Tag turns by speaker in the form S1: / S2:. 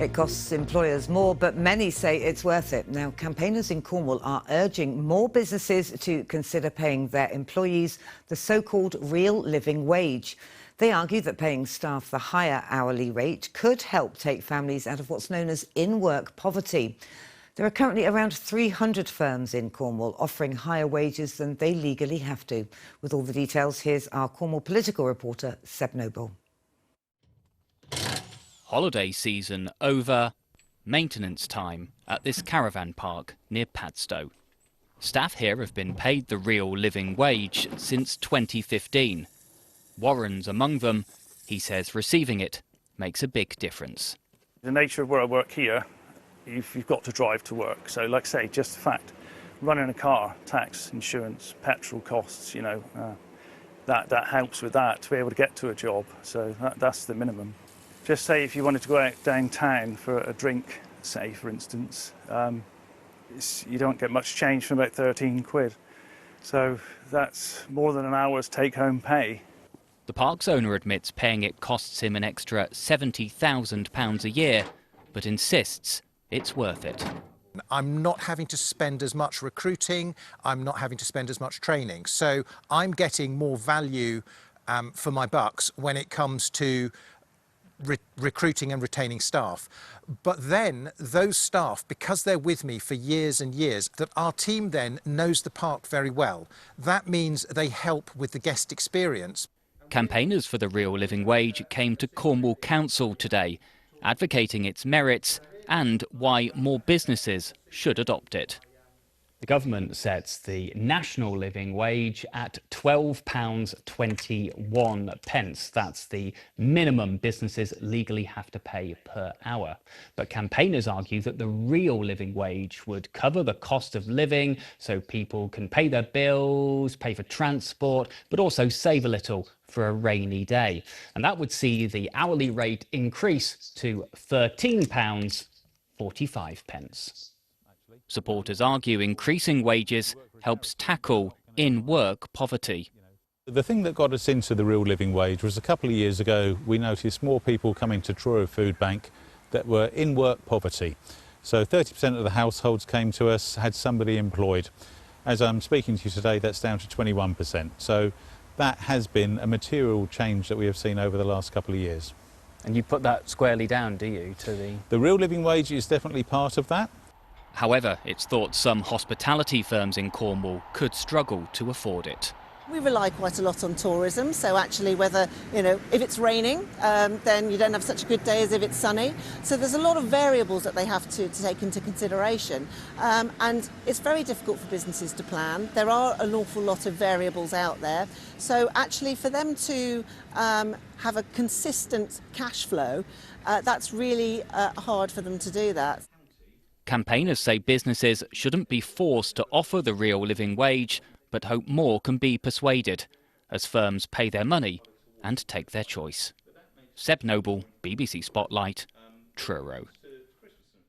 S1: It costs employers more, but many say it's worth it. Now, campaigners in Cornwall are urging more businesses to consider paying their employees the so-called real living wage. They argue that paying staff the higher hourly rate could help take families out of what's known as in-work poverty. There are currently around 300 firms in Cornwall offering higher wages than they legally have to. With all the details, here's our Cornwall political reporter, Seb Noble.
S2: Holiday season over, maintenance time at this caravan park near Padstow. Staff here have been paid the real living wage since 2015. Warren's among them. He says receiving it makes a big difference.
S3: The nature of where I work here, you've got to drive to work. So like I say, just the fact, running a car, tax, insurance, petrol costs, that helps with that to be able to get to a job. So that's the minimum. Just say if you wanted to go out downtown for a drink, say for instance, you don't get much change from about 13 quid. So that's more than an hour's take-home pay.
S2: The park's owner admits paying it costs him an extra £70,000 a year, but insists it's worth it.
S4: I'm not having to spend as much recruiting, I'm not having to spend as much training. So I'm getting more value for my bucks when it comes to recruiting and retaining staff. But then those staff, because they're with me for years and years, that our team then knows the park very well. That means they help with the guest experience.
S2: Campaigners for the real living wage came to Cornwall Council today, advocating its merits and why more businesses should adopt it.
S5: The government sets the national living wage at £12.21. That's the minimum businesses legally have to pay per hour. But campaigners argue that the real living wage would cover the cost of living so people can pay their bills, pay for transport, but also save a little for a rainy day. And that would see the hourly rate increase to £13.45.
S2: Supporters argue increasing wages helps tackle in-work poverty.
S6: The thing that got us into the real living wage was a couple of years ago we noticed more people coming to Truro Food Bank that were in work poverty. So 30% of the households came to us, had somebody employed. As I'm speaking to you today, that's down to 21%. So that has been a material change that we have seen over the last couple of years.
S5: And you put that squarely down, do you, to the...
S6: The real living wage is definitely part of that.
S2: However, it's thought some hospitality firms in Cornwall could struggle to afford it.
S7: We rely quite a lot on tourism, so actually whether, if it's raining, then you don't have such a good day as if it's sunny. So there's a lot of variables that they have to take into consideration. And it's very difficult for businesses to plan. There are an awful lot of variables out there. So actually for them to have a consistent cash flow, that's really hard for them to do that.
S2: Campaigners say businesses shouldn't be forced to offer the real living wage, but hope more can be persuaded as firms pay their money and take their choice. Seb Noble, BBC Spotlight, Truro.